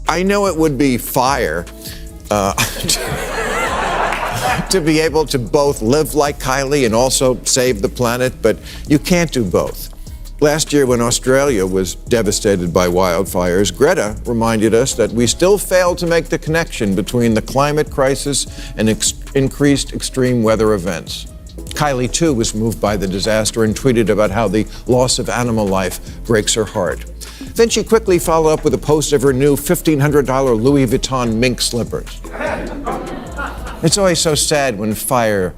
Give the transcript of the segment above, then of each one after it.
I know it would be fire to be able to both live like Kylie and also save the planet, but you can't do both. Last year, when Australia was devastated by wildfires, Greta reminded us that we still fail to make the connection between the climate crisis and increased extreme weather events. Kylie, too, was moved by the disaster and tweeted about how the loss of animal life breaks her heart. Then she quickly followed up with a post of her new $1,500 Louis Vuitton mink slippers. It's always so sad when fire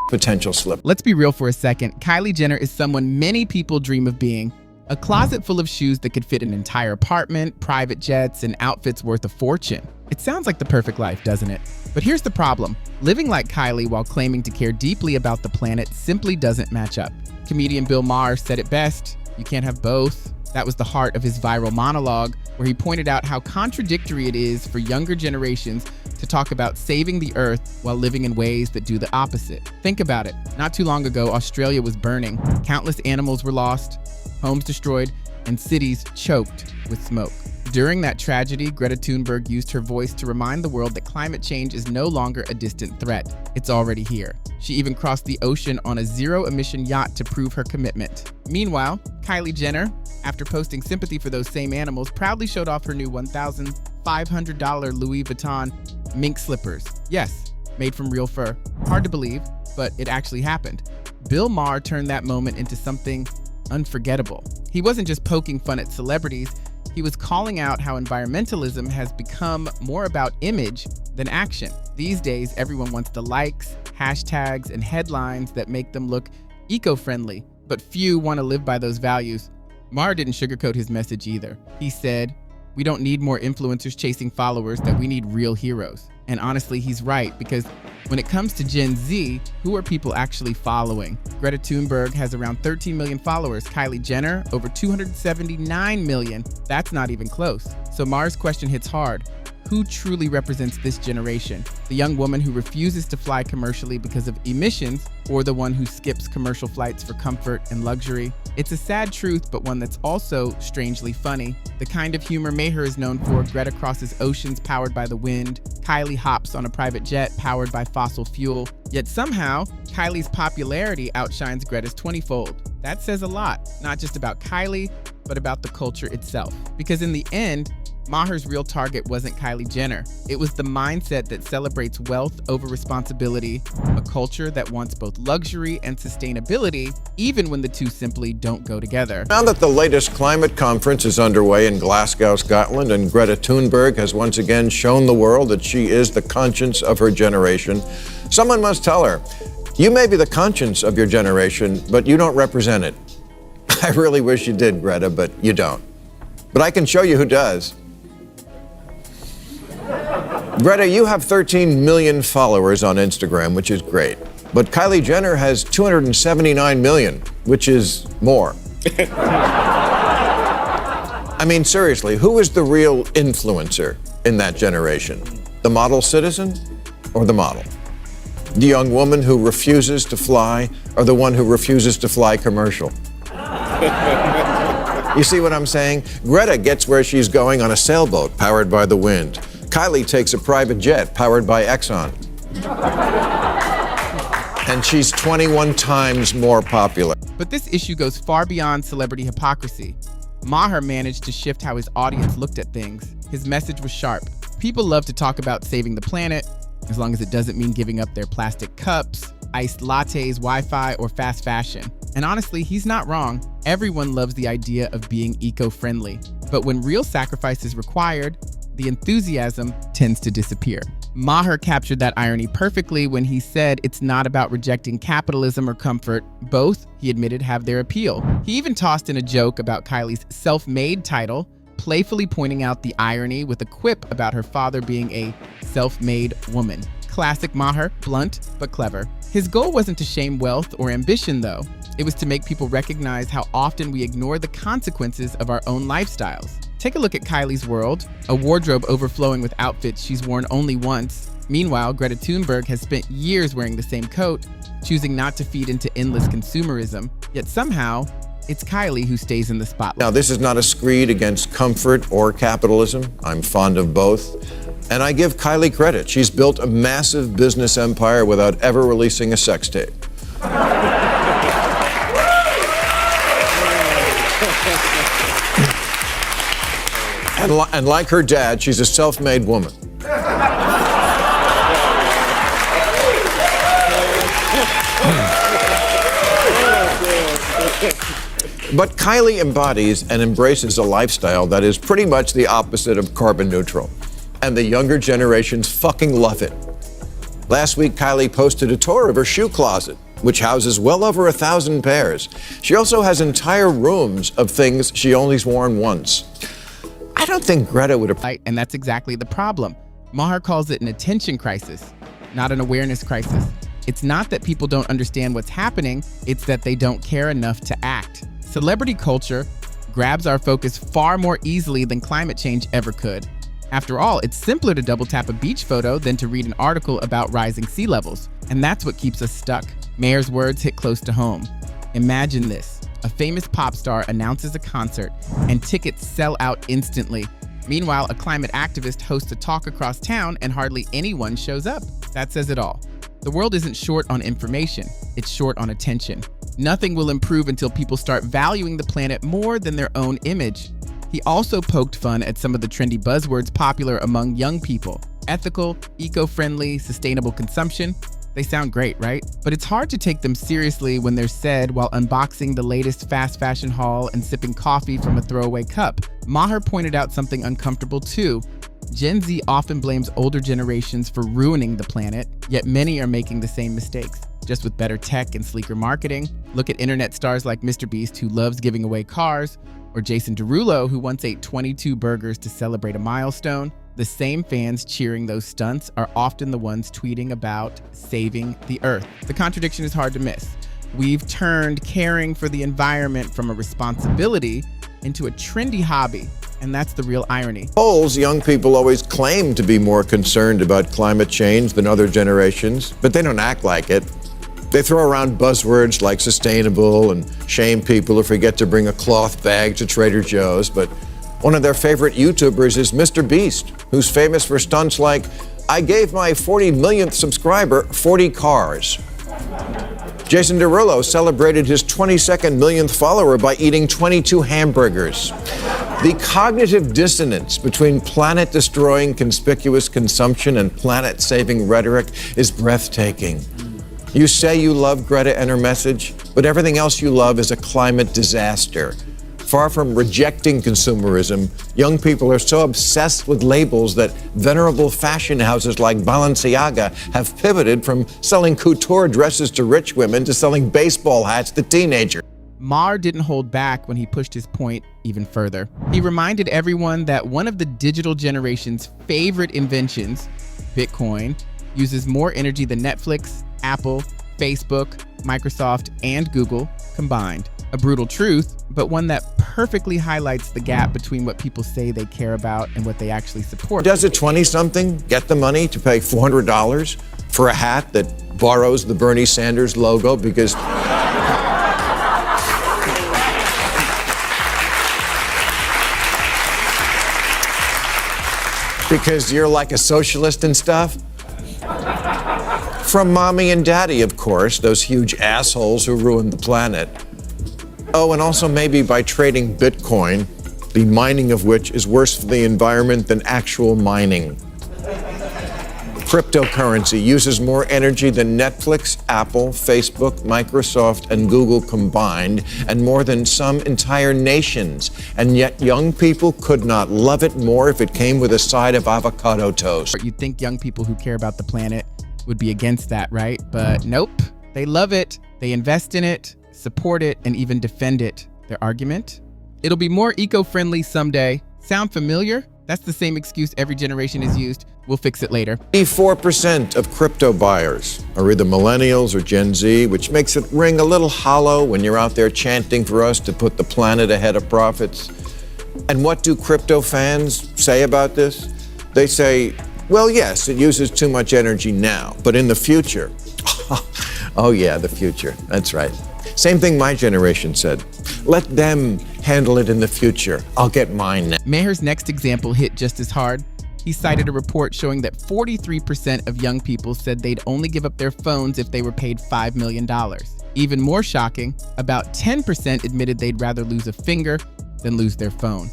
potential slip. Let's be real for a second. Kylie Jenner is someone many people dream of being. A closet full of shoes that could fit an entire apartment, private jets, and outfits worth a fortune. It sounds like the perfect life, doesn't it? But here's the problem. Living like Kylie while claiming to care deeply about the planet simply doesn't match up. Comedian Bill Maher said it best, you can't have both. That was the heart of his viral monologue, where he pointed out how contradictory it is for younger generations to talk about saving the earth while living in ways that do the opposite. Think about it. Not too long ago, Australia was burning. Countless animals were lost, homes destroyed, and cities choked with smoke. During that tragedy, Greta Thunberg used her voice to remind the world that climate change is no longer a distant threat. It's already here. She even crossed the ocean on a zero-emission yacht to prove her commitment. Meanwhile, Kylie Jenner, after posting sympathy for those same animals, proudly showed off her new $1,500 Louis Vuitton mink slippers. Yes, made from real fur. Hard to believe, but it actually happened. Bill Maher turned that moment into something unforgettable. He wasn't just poking fun at celebrities, he was calling out how environmentalism has become more about image than action. These days, everyone wants the likes, hashtags, and headlines that make them look eco-friendly, but few want to live by those values. Maher didn't sugarcoat his message either. He said, "We don't need more influencers chasing followers, that we need real heroes." And honestly, he's right, because when it comes to Gen Z, who are people actually following? Greta Thunberg has around 13 million followers. Kylie Jenner, over 279 million. That's not even close. So Maher's question hits hard. Who truly represents this generation? The young woman who refuses to fly commercially because of emissions, or the one who skips commercial flights for comfort and luxury? It's a sad truth, but one that's also strangely funny. The kind of humor Maher is known for. Greta crosses oceans powered by the wind. Kylie hops on a private jet powered by fossil fuel. Yet somehow, Kylie's popularity outshines Greta's 20-fold. That says a lot, not just about Kylie, but about the culture itself. Because in the end, Maher's real target wasn't Kylie Jenner. It was the mindset that celebrates wealth over responsibility, a culture that wants both luxury and sustainability, even when the two simply don't go together. Now that the latest climate conference is underway in Glasgow, Scotland, and Greta Thunberg has once again shown the world that she is the conscience of her generation, someone must tell her, you may be the conscience of your generation, but you don't represent it. I really wish you did, Greta, but you don't. But I can show you who does. Greta, you have 13 million followers on Instagram, which is great. But Kylie Jenner has 279 million, which is more. I mean, seriously, who is the real influencer in that generation? The model citizen or the model? The young woman who refuses to fly or the one who refuses to fly commercial? You see what I'm saying? Greta gets where she's going on a sailboat powered by the wind. Kylie takes a private jet powered by Exxon. And she's 21 times more popular. But this issue goes far beyond celebrity hypocrisy. Maher managed to shift how his audience looked at things. His message was sharp. People love to talk about saving the planet, as long as it doesn't mean giving up their plastic cups, iced lattes, Wi-Fi, or fast fashion. And honestly, he's not wrong. Everyone loves the idea of being eco-friendly. But when real sacrifice is required, the enthusiasm tends to disappear. Maher captured that irony perfectly when he said it's not about rejecting capitalism or comfort. Both, he admitted, have their appeal. He even tossed in a joke about Kylie's self-made title, playfully pointing out the irony with a quip about her father being a self-made woman. Classic Maher, blunt but clever. His goal wasn't to shame wealth or ambition, though. It was to make people recognize how often we ignore the consequences of our own lifestyles. Take a look at Kylie's world, a wardrobe overflowing with outfits she's worn only once. Meanwhile, Greta Thunberg has spent years wearing the same coat, choosing not to feed into endless consumerism. Yet somehow, it's Kylie who stays in the spotlight. Now, this is not a screed against comfort or capitalism. I'm fond of both. And I give Kylie credit. She's built a massive business empire without ever releasing a sex tape. And like her dad, she's a self-made woman. But Kylie embodies and embraces a lifestyle that is pretty much the opposite of carbon neutral. And the younger generations fucking love it. Last week, Kylie posted a tour of her shoe closet, which houses well over 1,000 pairs. She also has entire rooms of things she only's worn once. I don't think Greta would have... And that's exactly the problem. Maher calls it an attention crisis, not an awareness crisis. It's not that people don't understand what's happening, it's that they don't care enough to act. Celebrity culture grabs our focus far more easily than climate change ever could. After all, it's simpler to double tap a beach photo than to read an article about rising sea levels. And that's what keeps us stuck. Maher's words hit close to home. Imagine this. A famous pop star announces a concert and tickets sell out instantly. Meanwhile, a climate activist hosts a talk across town and hardly anyone shows up. That says it all. The world isn't short on information, it's short on attention. Nothing will improve until people start valuing the planet more than their own image. He also poked fun at some of the trendy buzzwords popular among young people. Ethical, eco-friendly, sustainable consumption. They sound great, right? But it's hard to take them seriously when they're said while unboxing the latest fast fashion haul and sipping coffee from a throwaway cup. Maher pointed out something uncomfortable too. Gen Z often blames older generations for ruining the planet, yet many are making the same mistakes, just with better tech and sleeker marketing. Look at internet stars like Mr. Beast, who loves giving away cars, or Jason Derulo, who once ate 22 burgers to celebrate a milestone. The same fans cheering those stunts are often the ones tweeting about saving the earth. The contradiction is hard to miss. We've turned caring for the environment from a responsibility into a trendy hobby, and that's the real irony. Polls, young people always claim to be more concerned about climate change than other generations, but they don't act like it. They throw around buzzwords like sustainable and shame people who forget to bring a cloth bag to Trader Joe's, but one of their favorite YouTubers is Mr. Beast, who's famous for stunts like, I gave my 40 millionth subscriber 40 cars. Jason Derulo celebrated his 22nd millionth follower by eating 22 hamburgers. The cognitive dissonance between planet-destroying conspicuous consumption and planet-saving rhetoric is breathtaking. You say you love Greta and her message, but everything else you love is a climate disaster. Far from rejecting consumerism, young people are so obsessed with labels that venerable fashion houses like Balenciaga have pivoted from selling couture dresses to rich women to selling baseball hats to teenagers. Maher didn't hold back when he pushed his point even further. He reminded everyone that one of the digital generation's favorite inventions, Bitcoin, uses more energy than Netflix, Apple, Facebook, Microsoft, and Google combined. A brutal truth, but one that perfectly highlights the gap between what people say they care about and what they actually support. Does a 20-something get the money to pay $400 for a hat that borrows the Bernie Sanders logo because... because you're like a socialist and stuff? From mommy and daddy, of course, those huge assholes who ruined the planet. Oh, and also maybe by trading Bitcoin, the mining of which is worse for the environment than actual mining. Cryptocurrency uses more energy than Netflix, Apple, Facebook, Microsoft, and Google combined, and more than some entire nations. And yet young people could not love it more if it came with a side of avocado toast. You'd think young people who care about the planet would be against that, right? But nope, they love it, they invest in it, support it, and even defend it. Their argument? It'll be more eco-friendly someday. Sound familiar? That's the same excuse every generation has used. We'll fix it later. 84% of crypto buyers are either millennials or Gen Z, which makes it ring a little hollow when you're out there chanting for us to put the planet ahead of profits. And what do crypto fans say about this? They say, well, yes, it uses too much energy now, but in the future, oh yeah, the future, that's right. Same thing my generation said. Let them handle it in the future. I'll get mine now. Maher's next example hit just as hard. He cited a report showing that 43% of young people said they'd only give up their phones if they were paid $5 million. Even more shocking, about 10% admitted they'd rather lose a finger than lose their phone.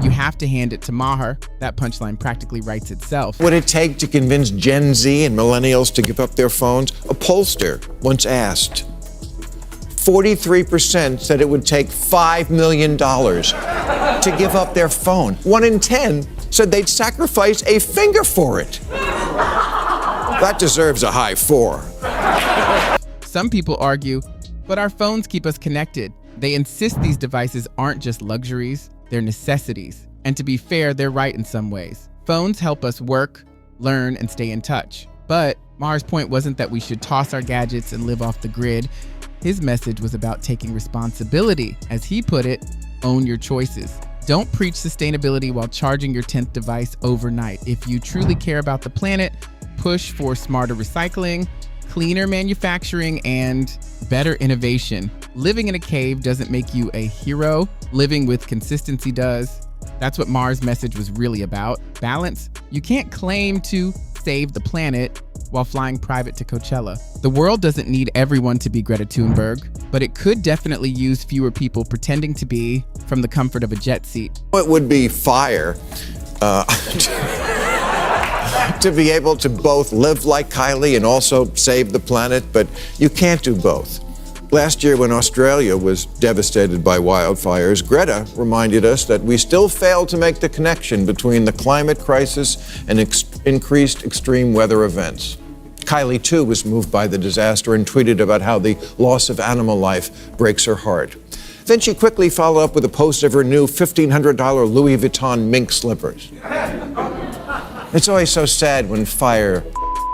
You have to hand it to Maher. That punchline practically writes itself. What would it take to convince Gen Z and millennials to give up their phones? A pollster once asked. 43% said it would take $5 million to give up their phone. 1 in 10 said they'd sacrifice a finger for it. That deserves a high 4. Some people argue, but our phones keep us connected. They insist these devices aren't just luxuries, they're necessities. And to be fair, they're right in some ways. Phones help us work, learn, and stay in touch. But Maher's point wasn't that we should toss our gadgets and live off the grid. His message was about taking responsibility. As he put it, own your choices. Don't preach sustainability while charging your 10th device overnight. If you truly care about the planet, push for smarter recycling, cleaner manufacturing, and better innovation. Living in a cave doesn't make you a hero. Living with consistency does. That's what Maher's message was really about. Balance. You can't claim to save the planet while flying private to Coachella. The world doesn't need everyone to be Greta Thunberg, but it could definitely use fewer people pretending to be from the comfort of a jet seat. It would be fire to be able to both live like Kylie and also save the planet, but you can't do both. Last year, when Australia was devastated by wildfires, Greta reminded us that we still fail to make the connection between the climate crisis and increased extreme weather events. Kylie, too, was moved by the disaster and tweeted about how the loss of animal life breaks her heart. Then she quickly followed up with a post of her new $1,500 Louis Vuitton mink slippers. It's always so sad when fire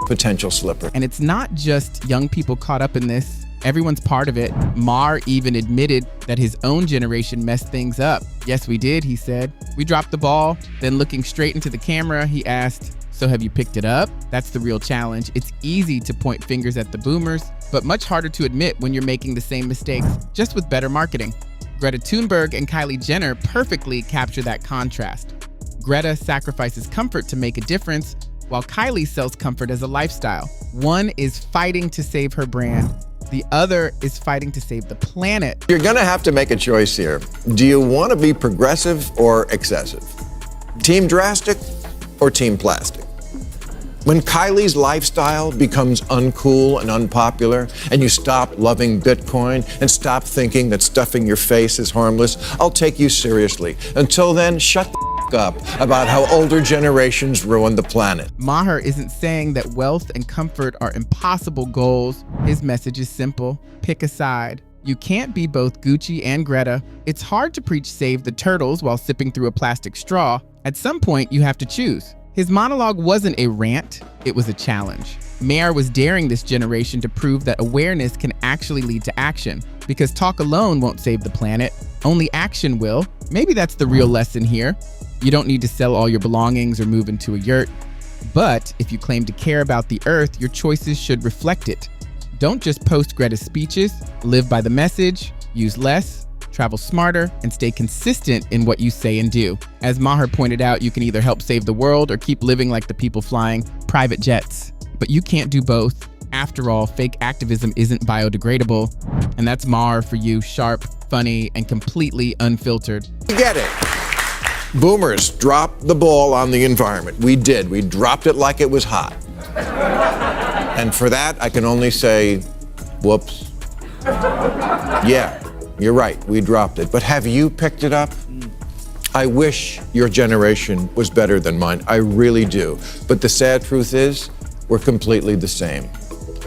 potential slipper. And it's not just young people caught up in this. Everyone's part of it. Maher even admitted that his own generation messed things up. Yes, we did, he said. We dropped the ball. Then looking straight into the camera, he asked, so have you picked it up? That's the real challenge. It's easy to point fingers at the boomers, but much harder to admit when you're making the same mistakes, just with better marketing. Greta Thunberg and Kylie Jenner perfectly capture that contrast. Greta sacrifices comfort to make a difference, while Kylie sells comfort as a lifestyle. One is fighting to save her brand. The other is fighting to save the planet. You're gonna have to make a choice here. Do you want to be progressive or excessive? Team drastic or team plastic? When Kylie's lifestyle becomes uncool and unpopular, and you stop loving Bitcoin and stop thinking that stuffing your face is harmless, I'll take you seriously. Until then, shut the up about how older generations ruin the planet. Maher isn't saying that wealth and comfort are impossible goals. His message is simple. Pick a side. You can't be both Gucci and Greta. It's hard to preach save the turtles while sipping through a plastic straw. At some point, you have to choose. His monologue wasn't a rant, it was a challenge. Maher was daring this generation to prove that awareness can actually lead to action, because talk alone won't save the planet, only action will. Maybe that's the real lesson here. You don't need to sell all your belongings or move into a yurt. But if you claim to care about the earth, your choices should reflect it. Don't just post Greta's speeches, live by the message, use less, travel smarter, and stay consistent in what you say and do. As Maher pointed out, you can either help save the world or keep living like the people flying private jets. But you can't do both. After all, fake activism isn't biodegradable. And that's Maher for you, sharp, funny, and completely unfiltered. You get it. Boomers dropped the ball on the environment. We did. We dropped it like it was hot. And for that, I can only say, whoops. Yeah, you're right. We dropped it. But have you picked it up? I wish your generation was better than mine. I really do. But the sad truth is, we're completely the same.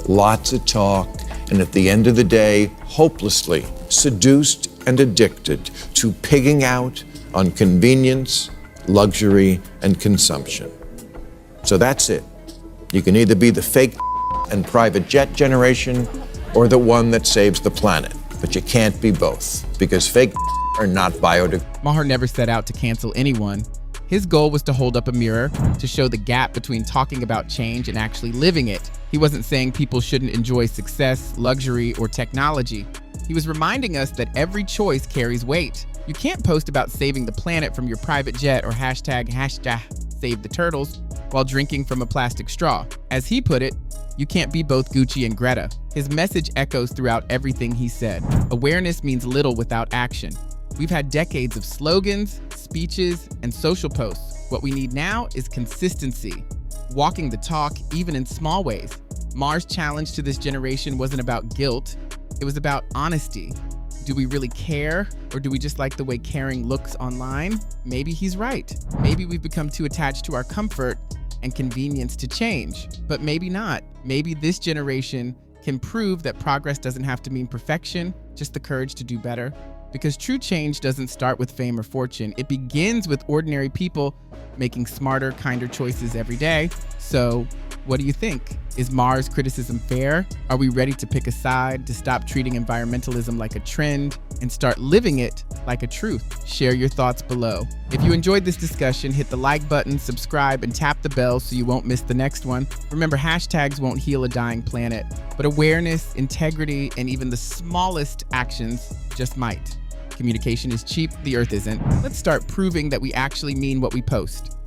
Lots of talk, and at the end of the day, hopelessly seduced and addicted to pigging out on convenience, luxury, and consumption. So that's it. You can either be the fake and private jet generation or the one that saves the planet. But you can't be both, because fake are not biodegradable. Maher never set out to cancel anyone. His goal was to hold up a mirror to show the gap between talking about change and actually living it. He wasn't saying people shouldn't enjoy success, luxury, or technology. He was reminding us that every choice carries weight. You can't post about saving the planet from your private jet or hashtag save the turtles while drinking from a plastic straw. As he put it, you can't be both Gucci and Greta. His message echoes throughout everything he said. Awareness means little without action. We've had decades of slogans, speeches, and social posts. What we need now is consistency, walking the talk even in small ways. Maher's challenge to this generation wasn't about guilt, it was about honesty. Do we really care, or do we just like the way caring looks online? Maybe he's right. Maybe we've become too attached to our comfort and convenience to change, but maybe not. Maybe this generation can prove that progress doesn't have to mean perfection, just the courage to do better. Because true change doesn't start with fame or fortune. It begins with ordinary people making smarter, kinder choices every day. So, what do you think? Is Maher's criticism fair? Are we ready to pick a side, to stop treating environmentalism like a trend and start living it like a truth? Share your thoughts below. If you enjoyed this discussion, hit the like button, subscribe, and tap the bell so you won't miss the next one. Remember, hashtags won't heal a dying planet, but awareness, integrity, and even the smallest actions just might. Communication is cheap, the earth isn't. Let's start proving that we actually mean what we post.